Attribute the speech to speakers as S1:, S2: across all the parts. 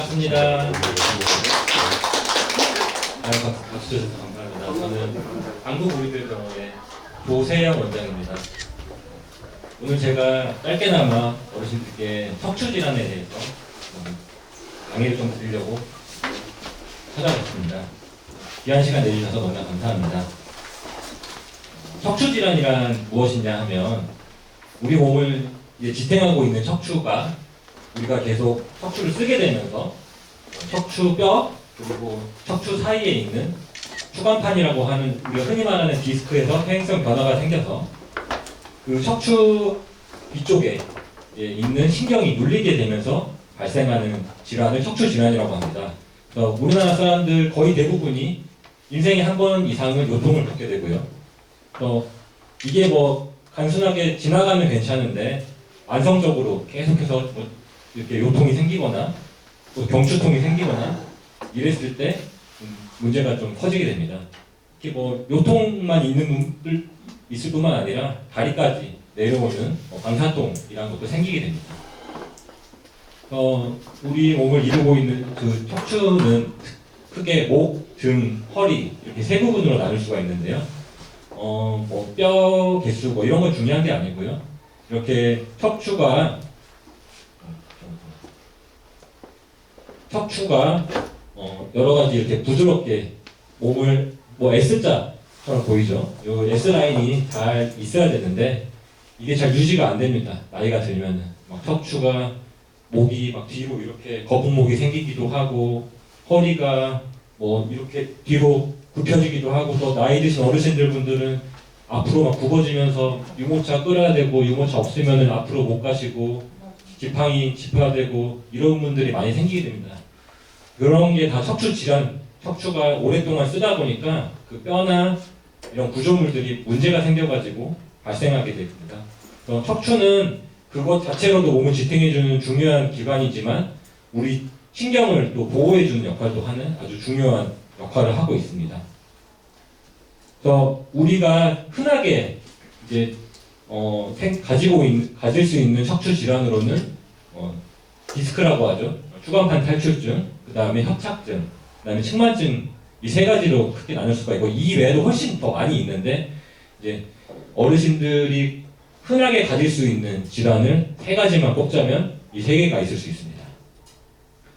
S1: 반갑습니다. 박수 주셔서 감사합니다. 저는 한국우리들병원의 조세영 원장입니다. 오늘 제가 짧게나마 어르신들께 척추질환에 대해서 강의를 좀 드리려고 찾아왔습니다. 귀한 시간 내주셔서 너무나 감사합니다. 척추질환이란 무엇이냐 하면 우리 몸을 이제 지탱하고 있는 척추가 우리가 계속 척추를 쓰게 되면서 척추뼈 그리고 척추 사이에 있는 추간판이라고 하는 우리가 흔히 말하는 디스크에서 퇴행성 변화가 생겨서 그 척추 위쪽에 있는 신경이 눌리게 되면서 발생하는 질환을 척추 질환이라고 합니다. 그래서 우리나라 사람들 거의 대부분이 인생에 한 번 이상은 요통을 겪게 되고요. 이게 뭐 단순하게 지나가면 괜찮은데 만성적으로 계속해서 이렇게 요통이 생기거나 또 경추통이 생기거나 이랬을 때 문제가 좀 커지게 됩니다. 특히 뭐 요통만 있는 분들 있을 뿐만 아니라 다리까지 내려오는 방사통이라는 것도 생기게 됩니다. 우리 몸을 이루고 있는 그 척추는 크게 목, 등, 허리 이렇게 세 부분으로 나눌 수가 있는데요. 뭐 뼈 개수 뭐 이런 건 중요한 게 아니고요. 이렇게 척추가 여러 가지 이렇게 부드럽게 몸을 뭐 S자처럼 보이죠. 요 S 라인이 잘 있어야 되는데 이게 잘 유지가 안 됩니다. 나이가 들면은 막 척추가 목이 막 뒤로 이렇게 거북목이 생기기도 하고 허리가 뭐 이렇게 뒤로 굽혀지기도 하고 또 나이 드신 어르신들 분들은 앞으로 막 굽어지면서 유모차 끌어야 되고 유모차 없으면은 앞으로 못 가시고 지팡이 짚어야 되고 이런 분들이 많이 생기게 됩니다. 그런 게 다 척추 질환, 척추가 오랫동안 쓰다 보니까 그 뼈나 이런 구조물들이 문제가 생겨가지고 발생하게 됩니다. 척추는 그것 자체로도 몸을 지탱해주는 중요한 기관이지만 우리 신경을 또 보호해주는 역할도 하는 아주 중요한 역할을 하고 있습니다. 그래서 우리가 흔하게 이제 가질 수 있는 척추 질환으로는 디스크라고 하죠. 추간판 탈출증, 그 다음에 협착증, 그 다음에 측만증 이 세 가지로 크게 나눌 수가 있고 이 외에도 훨씬 더 많이 있는데 이제 어르신들이 흔하게 가질 수 있는 질환을 세 가지만 꼽자면 이 세 개가 있을 수 있습니다.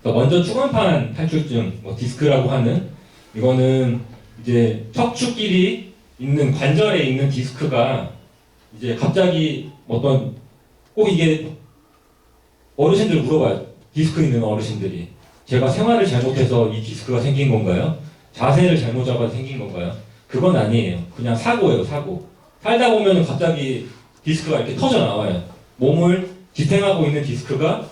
S1: 먼저 추간판 탈출증, 디스크라고 하는 이거는 이제 척추끼리 있는 관절에 있는 디스크가 이제 갑자기 꼭 이게 어르신들 물어봐요. 디스크 있는 어르신들이 제가 생활을 잘못해서 이 디스크가 생긴 건가요? 자세를 잘못 잡아서 생긴 건가요? 그건 아니에요. 그냥 사고예요, 사고. 살다 보면 갑자기 디스크가 이렇게 터져 나와요. 몸을 지탱하고 있는 디스크가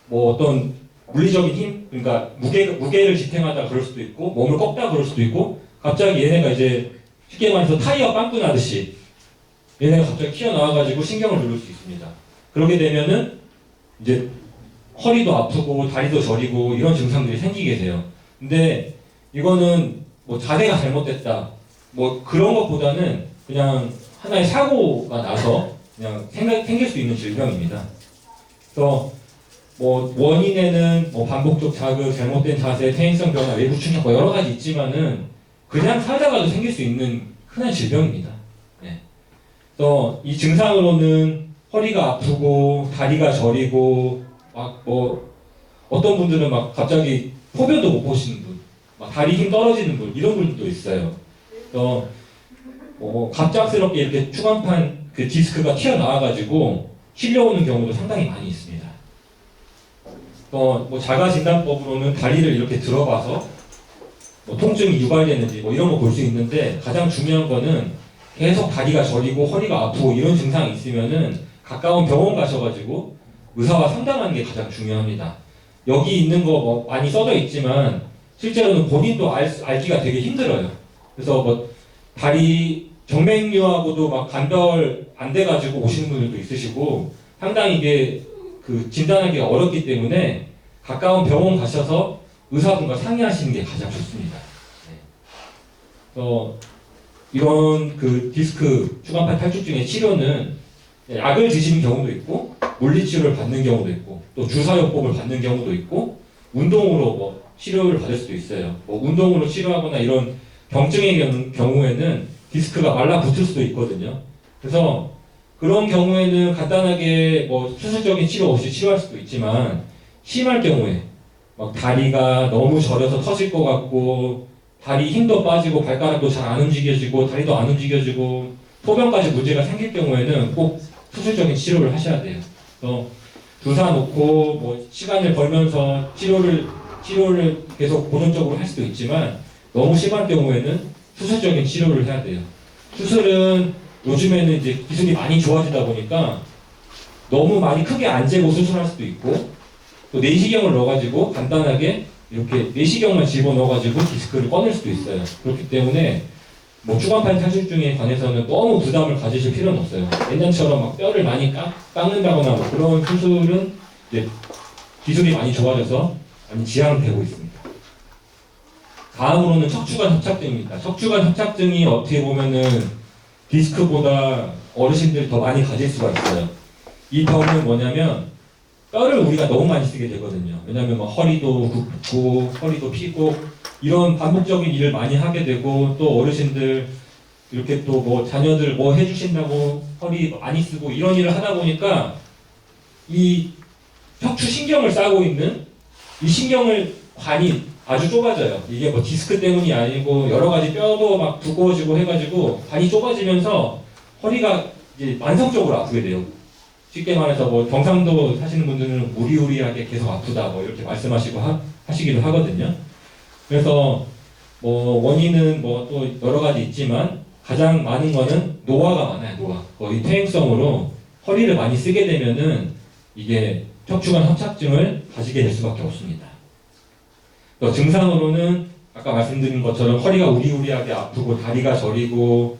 S1: 뭐 어떤 물리적인 힘, 그러니까 무게를 지탱하다 그럴 수도 있고, 몸을 꺾다 그럴 수도 있고, 갑자기 얘네가 이제 쉽게 말해서 타이어 빵꾸 나듯이 얘네가 갑자기 튀어나와가지고 신경을 누를 수 있습니다. 그렇게 되면은 이제 허리도 아프고 다리도 저리고 이런 증상들이 생기게 돼요. 근데 이거는 뭐 자세가 잘못됐다 뭐 그런 것보다는 그냥 하나의 사고가 나서 그냥 생길 수 있는 질병입니다. 그래서 뭐 원인에는 뭐 반복적 자극, 잘못된 자세, 퇴행성 변화, 외부 충격 뭐 여러 가지 있지만은 그냥 살다가도 생길 수 있는 흔한 질병입니다. 네. 그래서 이 증상으로는 허리가 아프고 다리가 저리고 막 뭐 어떤 분들은 막 갑자기 소변도 못 보시는 분, 막 다리 힘 떨어지는 분 이런 분들도 있어요. 그래서 뭐 갑작스럽게 이렇게 추간판 그 디스크가 튀어나와가지고 실려오는 경우도 상당히 많이 있습니다. 뭐 자가 진단법으로는 다리를 이렇게 들어봐서 뭐 통증이 유발되는지 뭐 이런 거 볼 수 있는데 가장 중요한 거는 계속 다리가 저리고 허리가 아프고 이런 증상이 있으면은 가까운 병원 가셔가지고 의사와 상담하는 게 가장 중요합니다. 여기 있는 거 뭐 많이 써져 있지만 실제로는 본인도 알기가 되게 힘들어요. 그래서 뭐 다리 정맥류하고도 막 간별 안 돼가지고 오시는 분들도 있으시고 상당히 이게 그 진단하기가 어렵기 때문에 가까운 병원 가셔서 의사분과 상의하시는 게 가장 좋습니다. 그래서 이런 그 디스크 추간판 탈출증의 치료는 약을 드시는 경우도 있고 물리치료를 받는 경우도 있고 또 주사요법을 받는 경우도 있고 운동으로 뭐 치료를 받을 수도 있어요. 뭐 운동으로 치료하거나 이런 경증의 경우에는 디스크가 말라붙을 수도 있거든요. 그래서 그런 경우에는 간단하게 뭐 수술적인 치료 없이 치료할 수도 있지만 심할 경우에 막 다리가 너무 저려서 터질 것 같고 다리 힘도 빠지고 발가락도 잘 안 움직여지고 다리도 안 움직여지고 소변까지 문제가 생길 경우에는 꼭 수술적인 치료를 하셔야 돼요. 그래서 주사 놓고 뭐 시간을 벌면서 치료를 계속 보존적으로 할 수도 있지만 너무 심한 경우에는 수술적인 치료를 해야 돼요. 수술은 요즘에는 이제 기술이 많이 좋아지다 보니까 너무 많이 크게 안 재고 수술할 수도 있고 또 내시경을 넣어가지고 간단하게 이렇게 내시경만 집어넣어가지고 디스크를 꺼낼 수도 있어요. 그렇기 때문에 뭐 추간판 탈출증에 관해서는 너무 부담을 가지실 필요는 없어요. 옛날처럼 막 뼈를 많이 깎는다거나 뭐 그런 수술은 이제 기술이 많이 좋아져서 많이 지양되고 있습니다. 다음으로는 척추관 협착증입니다. 척추관 협착증이 어떻게 보면은 디스크보다 어르신들이 더 많이 가질 수가 있어요. 이 병은 뭐냐면 뼈를 우리가 너무 많이 쓰게 되거든요. 왜냐하면 막 허리도 굽고 허리도 피고 이런 반복적인 일을 많이 하게 되고 또 어르신들 이렇게 또 뭐 자녀들 뭐 해주신다고 허리 많이 쓰고 이런 일을 하다 보니까 이 척추 신경을 싸고 있는 이 신경을 관이 아주 좁아져요. 이게 뭐 디스크 때문이 아니고 여러 가지 뼈도 막 두꺼워지고 해가지고 관이 좁아지면서 허리가 이제 만성적으로 아프게 돼요. 쉽게 말해서 뭐 경상도 사시는 분들은 우리우리하게 계속 아프다 뭐 이렇게 말씀하시고 하시기도 하거든요. 그래서 뭐 원인은 뭐 또 여러 가지 있지만 가장 많은 거는 노화가 많아요. 노화. 거의 퇴행성으로 허리를 많이 쓰게 되면은 이게 척추관 협착증을 가지게 될 수밖에 없습니다. 또 증상으로는 아까 말씀드린 것처럼 허리가 우리우리하게 아프고 다리가 저리고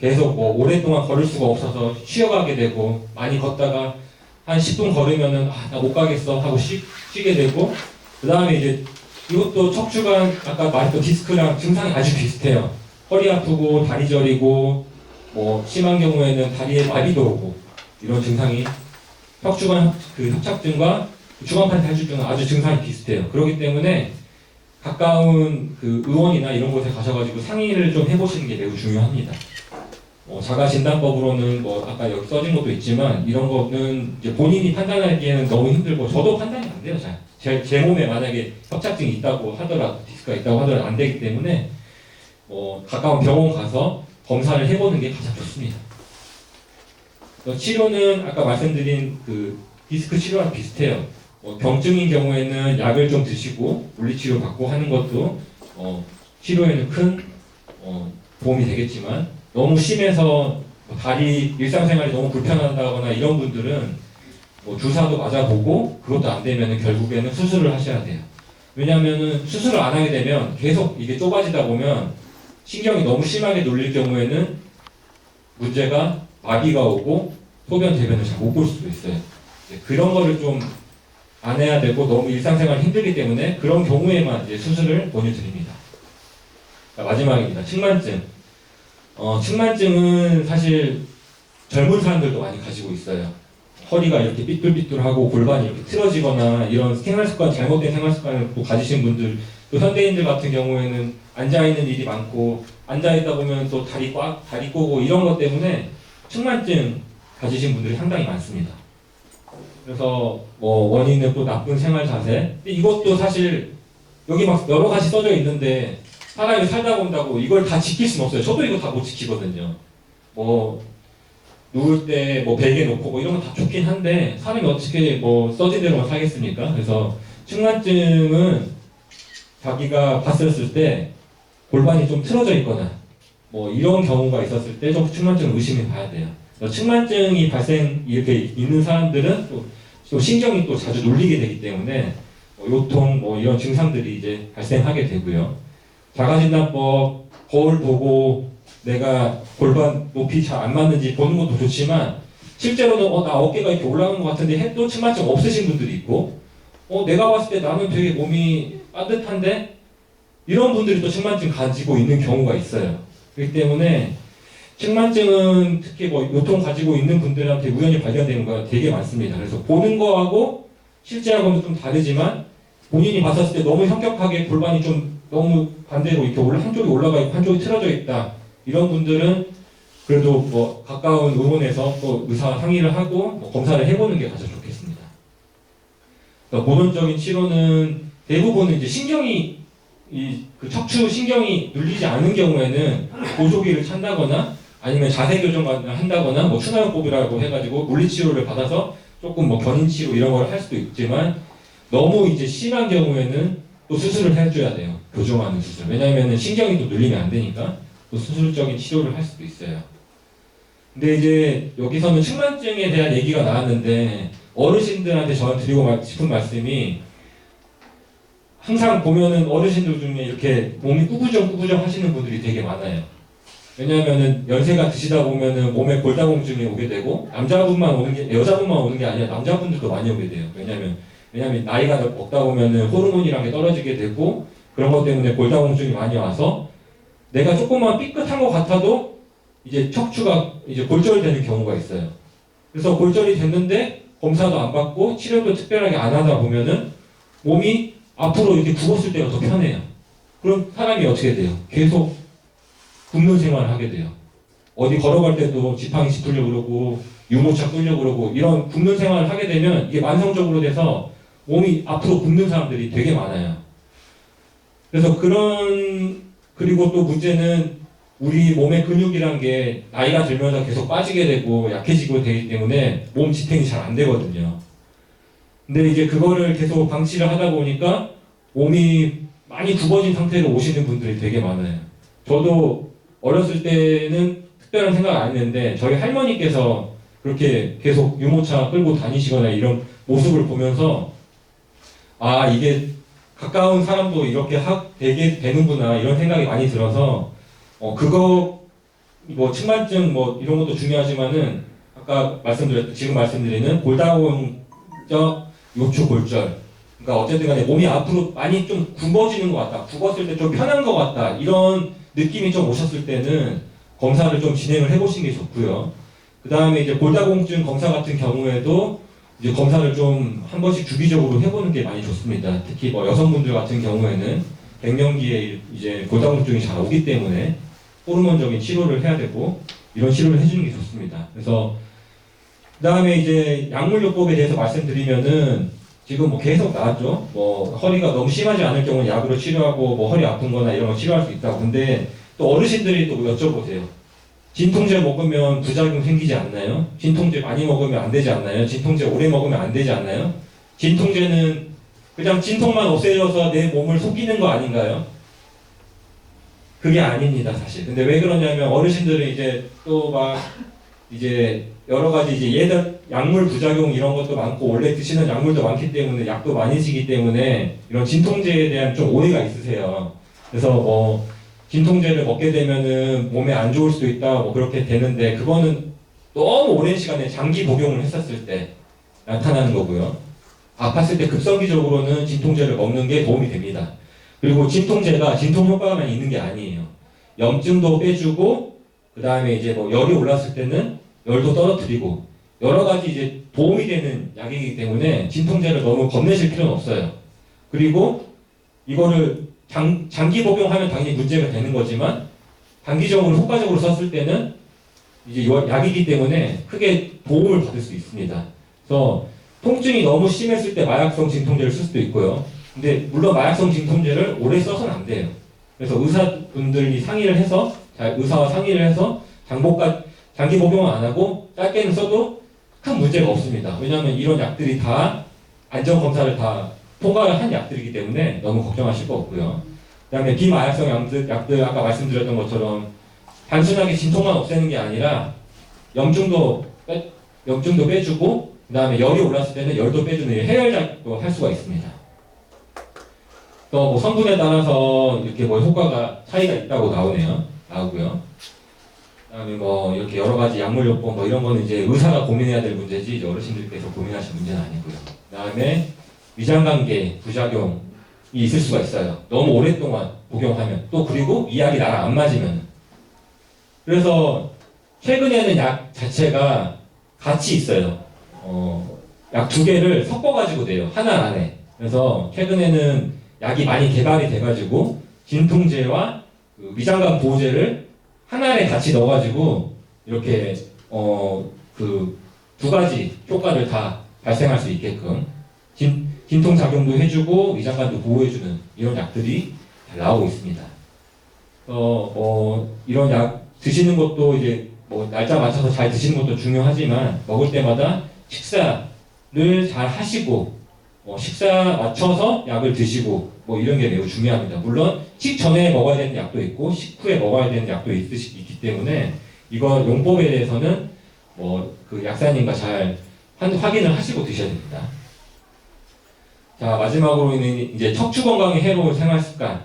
S1: 계속 뭐 오랫동안 걸을 수가 없어서 쉬어가게 되고 많이 걷다가 한 10분 걸으면은 나 못 가겠어 하고 쉬게 되고 그 다음에 이제 이것도 척추관 아까 말했던 디스크랑 증상이 아주 비슷해요. 허리 아프고 다리 저리고 뭐 심한 경우에는 다리에 마비도 오고 이런 증상이 척추관 그 협착증과 주간판 탈출증은 아주 증상이 비슷해요. 그렇기 때문에 가까운 그 의원이나 이런 곳에 가셔가지고 상의를 좀 해보시는 게 매우 중요합니다. 자가진단법으로는 뭐 아까 여기 써진 것도 있지만 이런 거는 이제 본인이 판단하기에는 너무 힘들고 저도 판단이 안 돼요. 제 몸에 만약에 협착증이 있다고 하더라도 디스크가 있다고 하더라도 안 되기 때문에 가까운 병원 가서 검사를 해보는 게 가장 좋습니다. 치료는 아까 말씀드린 그 디스크 치료랑 비슷해요. 병증인 경우에는 약을 좀 드시고 물리치료 받고 하는 것도 치료에는 큰 도움이 되겠지만 너무 심해서 다리 일상생활이 너무 불편하다거나 이런 분들은 주사도 맞아보고 그것도 안 되면 결국에는 수술을 하셔야 돼요. 왜냐하면 수술을 안 하게 되면 계속 이게 좁아지다 보면 신경이 너무 심하게 눌릴 경우에는 문제가 마비가 오고 소변 대변을 잘 못 볼 수도 있어요. 그런 거를 좀 안 해야 되고 너무 일상생활이 힘들기 때문에 그런 경우에만 이제 수술을 권유드립니다. 마지막입니다. 측만증. 측만증은 사실 젊은 사람들도 많이 가지고 있어요. 허리가 이렇게 삐뚤삐뚤하고 골반이 이렇게 틀어지거나 이런 생활습관, 잘못된 생활습관을 또 가지신 분들, 또 현대인들 같은 경우에는 앉아있는 일이 많고 앉아있다 보면 또 다리 꼬고 이런 것 때문에 측만증 가지신 분들이 상당히 많습니다. 그래서 원인은 또 나쁜 생활 자세. 근데 이것도 사실 여기 막 여러 가지 써져 있는데 사람이 살다 본다고 이걸 다 지킬 수는 없어요. 저도 이거 다 못 지키거든요. 누울 때 베개 놓고 이런 건 다 좋긴 한데 사람이 어떻게 써진 대로만 살겠습니까? 그래서 측만증은 자기가 봤었을 때 골반이 좀 틀어져 있거나 이런 경우가 있었을 때 좀 측만증을 의심해 봐야 돼요. 측만증이 이렇게 있는 사람들은 또 신경이 또 자주 눌리게 되기 때문에 요통 이런 증상들이 이제 발생하게 되고요. 자가진단법 거울 보고 내가 골반 높이 잘 안 맞는지 보는 것도 좋지만 실제로는 나 어깨가 이렇게 올라가는 것 같은데 해도 측만증 없으신 분들이 있고 내가 봤을 때 나는 되게 몸이 따뜻한데 이런 분들이 또 측만증 가지고 있는 경우가 있어요. 그렇기 때문에 측만증은 특히 요통 가지고 있는 분들한테 우연히 발견되는 거가 되게 많습니다. 그래서 보는 거하고 실제하고는 좀 다르지만 본인이 봤었을 때 너무 현격하게 골반이 좀 너무 반대로 이렇게 한쪽이 올라가 있고 한쪽이 틀어져 있다. 이런 분들은 그래도 뭐 가까운 의원에서 또 의사와 상의를 하고 뭐 검사를 해보는 게 가장 좋겠습니다. 그러니까 본원적인 치료는 대부분은 이제 신경이 그 척추 신경이 눌리지 않은 경우에는 보조기를 찬다거나 아니면 자세 교정을 한다거나 뭐 추나요법이라고 해가지고 물리치료를 받아서 조금 뭐 견인치료 이런 걸 할 수도 있지만 너무 이제 심한 경우에는 또 수술을 해줘야 돼요. 교정하는 수술. 왜냐하면 신경이 또 눌리면 안 되니까 또 수술적인 치료를 할 수도 있어요. 근데 이제 여기서는 측만증에 대한 얘기가 나왔는데 어르신들한테 저는 드리고 싶은 말씀이 항상 보면은 어르신들 중에 이렇게 몸이 꾸부정 하시는 분들이 되게 많아요. 왜냐하면은 연세가 드시다 보면은 몸에 골다공증이 오게 되고 남자분만 오는 게 여자분만 오는 게 아니라 남자분들도 많이 오게 돼요. 왜냐하면 나이가 먹다 보면은 호르몬이랑 게 떨어지게 되고 그런 것 때문에 골다공증이 많이 와서 내가 조금만 삐끗한 것 같아도 이제 척추가 이제 골절되는 경우가 있어요. 그래서 골절이 됐는데 검사도 안 받고 치료도 특별하게 안 하다 보면은 몸이 앞으로 이렇게 굽었을 때가 더 편해요. 그럼 사람이 어떻게 돼요? 계속 굽는 생활을 하게 돼요. 어디 걸어갈 때도 지팡이 짚으려고 그러고 유모차 끌려고 그러고 이런 굽는 생활을 하게 되면 이게 만성적으로 돼서 몸이 앞으로 굽는 사람들이 되게 많아요. 그래서 그리고 또 문제는 우리 몸의 근육이란 게 나이가 들면서 계속 빠지게 되고 약해지고 되기 때문에 몸 지탱이 잘 안 되거든요. 근데 이제 그거를 계속 방치를 하다 보니까 몸이 많이 굽어진 상태로 오시는 분들이 되게 많아요. 저도 어렸을 때는 특별한 생각 안 했는데 저희 할머니께서 그렇게 계속 유모차 끌고 다니시거나 이런 모습을 보면서 아 이게 가까운 사람도 이렇게 되게 되는구나 이런 생각이 많이 들어서 그거 뭐 측만증 뭐 이런 것도 중요하지만은 아까 지금 말씀드리는 골다공적 요추 골절 그러니까 어쨌든 간에 몸이 앞으로 많이 좀 굽어지는 것 같다 굽었을 때 좀 편한 것 같다 이런 느낌이 좀 오셨을 때는 검사를 좀 진행을 해보시는 게 좋고요. 그 다음에 이제 골다공증 검사 같은 경우에도 이제 검사를 좀 한 번씩 주기적으로 해보는 게 많이 좋습니다. 특히 뭐 여성분들 같은 경우에는 갱년기에 이제 골다공증이 잘 오기 때문에 호르몬적인 치료를 해야 되고 이런 치료를 해주는 게 좋습니다. 그래서 그 다음에 이제 약물요법에 대해서 말씀드리면은 지금 뭐 계속 나왔죠. 뭐 허리가 너무 심하지 않을 경우는 약으로 치료하고 뭐 허리 아픈 거나 이런 거 치료할 수 있다고. 근데 또 어르신들이 또 여쭤보세요. 진통제 먹으면 부작용 생기지 않나요? 진통제 많이 먹으면 안 되지 않나요? 진통제 오래 먹으면 안 되지 않나요? 진통제는 그냥 진통만 없애줘서 내 몸을 속이는 거 아닌가요? 그게 아닙니다, 사실. 근데 왜 그러냐면 어르신들은 이제 또 막 이제 여러 가지 이제 얘들 약물 부작용 이런 것도 많고 원래 드시는 약물도 많기 때문에 약도 많이 쓰기 때문에 이런 진통제에 대한 좀 오해가 있으세요. 그래서 뭐 진통제를 먹게 되면은 몸에 안 좋을 수도 있다 뭐 그렇게 되는데 그거는 너무 오랜 시간에 장기 복용을 했었을 때 나타나는 거고요. 아팠을 때 급성기적으로는 진통제를 먹는 게 도움이 됩니다. 그리고 진통제가 진통 효과만 있는 게 아니에요. 염증도 빼주고 그 다음에 이제 뭐 열이 올랐을 때는 열도 떨어뜨리고 여러 가지 이제 도움이 되는 약이기 때문에 진통제를 너무 겁내실 필요는 없어요. 그리고 이거를 장기 복용하면 당연히 문제가 되는 거지만 단기적으로 효과적으로 썼을 때는 이제 약이기 때문에 크게 도움을 받을 수 있습니다. 그래서 통증이 너무 심했을 때 마약성 진통제를 쓸 수도 있고요. 근데 물론 마약성 진통제를 오래 써서는 안 돼요. 그래서 의사분들이 의사와 상의를 해서 장기 복용은 안 하고 짧게는 써도 큰 문제가 없습니다. 왜냐하면 이런 약들이 다 안전검사를 다 통과를 한 약들이기 때문에 너무 걱정하실 거 없고요. 그 다음에 비마약성 약들 아까 말씀드렸던 것처럼 단순하게 진통만 없애는 게 아니라 염증도 빼주고 그 다음에 열이 올랐을 때는 열도 빼주는 해열작도 할 수가 있습니다. 또 뭐 성분에 따라서 이렇게 뭐 효과가 차이가 있다고 나오고요. 그다음에 뭐 이렇게 여러 가지 약물요법 뭐 이런 거는 이제 의사가 고민해야 될 문제지 이제 어르신들께서 고민하실 문제는 아니고요. 그다음에 위장관계 부작용이 있을 수가 있어요. 너무 오랫동안 복용하면 또 그리고 이 약이 나랑 안 맞으면. 그래서 최근에는 약 자체가 같이 있어요. 약 두 개를 섞어가지고 돼요. 하나 안에. 그래서 최근에는 약이 많이 개발이 돼가지고 진통제와 그 위장관 보호제를 한 알에 같이 넣어가지고 이렇게 그 두 가지 효과를 다 발생할 수 있게끔 진통 작용도 해주고 위장관도 보호해주는 이런 약들이 잘 나오고 있습니다. 이런 약 드시는 것도 이제 뭐 날짜 맞춰서 잘 드시는 것도 중요하지만 먹을 때마다 식사를 잘 하시고 식사 맞춰서 약을 드시고 뭐 이런 게 매우 중요합니다. 물론 식전에 먹어야 되는 약도 있고 식후에 먹어야 되는 약도 있기 때문에 이거 용법에 대해서는 그 약사님과 잘 확인을 하시고 드셔야 됩니다. 자, 마지막으로는 이제 척추 건강에 해로운 생활 습관.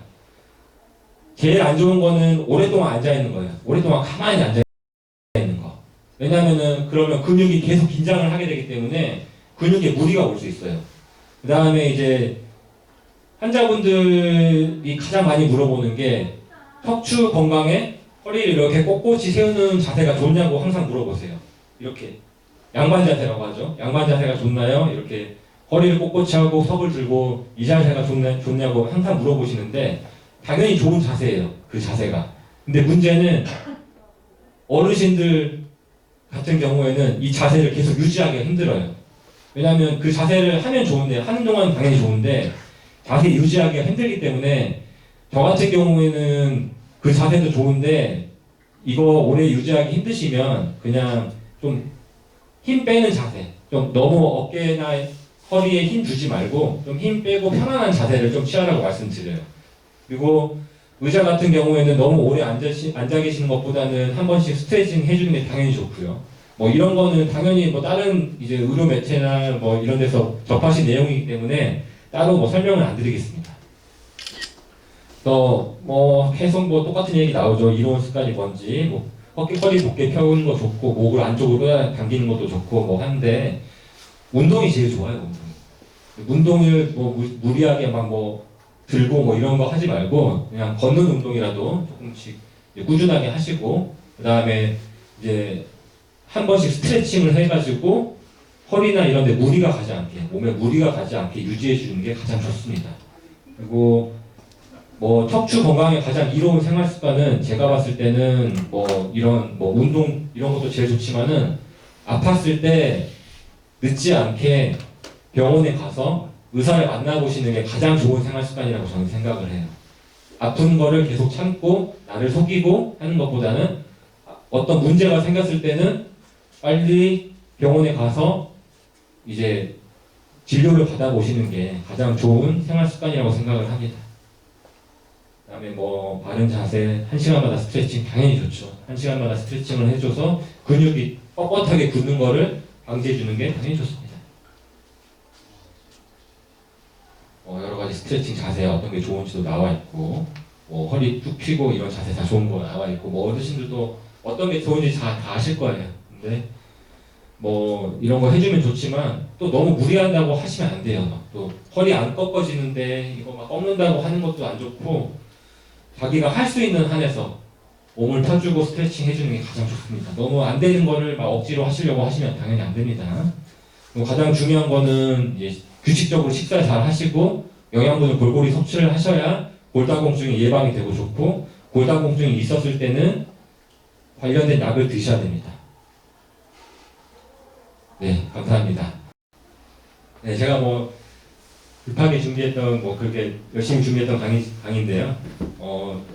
S1: 제일 안 좋은 거는 오랫동안 앉아 있는 거예요. 오랫동안 가만히 앉아 있는 거. 왜냐면은 그러면 근육이 계속 긴장을 하게 되기 때문에 근육에 무리가 올 수 있어요. 그 다음에 이제 환자분들이 가장 많이 물어보는 게 척추 건강에 허리를 이렇게 꼿꼿이 세우는 자세가 좋냐고 항상 물어보세요. 이렇게 양반 자세라고 하죠. 양반 자세가 좋나요? 이렇게 허리를 꼿꼿이 하고 턱을 들고 이 자세가 좋냐고 항상 물어보시는데 당연히 좋은 자세예요. 그 자세가. 근데 문제는 어르신들 같은 경우에는 이 자세를 계속 유지하기가 힘들어요. 왜냐하면 그 자세를 하면 좋은데 하는 동안 당연히 좋은데 자세 유지하기가 힘들기 때문에 저 같은 경우에는 그 자세도 좋은데 이거 오래 유지하기 힘드시면 그냥 좀 힘 빼는 자세, 좀 너무 어깨나 허리에 힘 주지 말고 좀 힘 빼고 편안한 자세를 좀 취하라고 말씀드려요. 그리고 의자 같은 경우에는 너무 오래 앉아 계시는 것보다는 한 번씩 스트레칭 해주는 게 당연히 좋고요. 뭐 이런 거는 당연히 뭐 다른 이제 의료 매체나 뭐 이런 데서 접하신 내용이기 때문에 따로 뭐 설명을 안 드리겠습니다. 또 뭐 계속 뭐 똑같은 얘기 나오죠. 이로운 습관이 뭔지 뭐 허리 곧게 펴는 거 좋고 목을 안쪽으로 당기는 것도 좋고 뭐 하는데 운동이 제일 좋아요. 운동을 뭐 무리하게 막 뭐 들고 뭐 이런 거 하지 말고 그냥 걷는 운동이라도 조금씩 꾸준하게 하시고 그 다음에 이제 한 번씩 스트레칭을 해가지고 허리나 이런 데 무리가 가지 않게 몸에 무리가 가지 않게 유지해 주는 게 가장 좋습니다. 그리고 뭐 척추 건강에 가장 이로운 생활 습관은 제가 봤을 때는 뭐 이런 뭐 운동 이런 것도 제일 좋지만은 아팠을 때 늦지 않게 병원에 가서 의사를 만나보시는 게 가장 좋은 생활 습관이라고 저는 생각을 해요. 아픈 거를 계속 참고 나를 속이고 하는 것보다는 어떤 문제가 생겼을 때는 빨리 병원에 가서 이제 진료를 받아보시는 게 가장 좋은 생활 습관이라고 생각을 합니다. 그다음에 뭐 바른 자세, 1시간마다 스트레칭 당연히 좋죠. 1시간마다 스트레칭을 해줘서 근육이 뻣뻣하게 굳는 거를 방지해주는 게 당연히 좋습니다. 여러 가지 스트레칭 자세 어떤 게 좋은지도 나와 있고, 뭐 허리 쭉 펴고 이런 자세 다 좋은 거 나와 있고, 뭐 어르신들도 어떤 게 좋은지 다 아실 거예요. 근데 뭐 이런 거 해주면 좋지만 또 너무 무리한다고 하시면 안 돼요. 또 허리 안 꺾어지는데 이거 막 꺾는다고 하는 것도 안 좋고, 자기가 할 수 있는 한에서 몸을 펴주고 스트레칭 해주는 게 가장 좋습니다. 너무 안 되는 거를 막 억지로 하시려고 하시면 당연히 안 됩니다. 그리고 가장 중요한 거는 이제 규칙적으로 식사 잘 하시고 영양분을 골고루 섭취를 하셔야 골다공증이 예방이 되고 좋고, 골다공증이 있었을 때는 관련된 약을 드셔야 됩니다. 네, 감사합니다. 네, 제가 뭐 급하게 준비했던 뭐 그렇게 열심히 준비했던 강의인데요.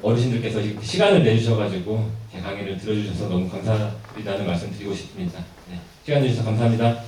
S1: 어르신들께서 시간을 내주셔가지고 제 강의를 들어주셔서 너무 감사드리다는 말씀 드리고 싶습니다. 네, 시간 내주셔서 감사합니다.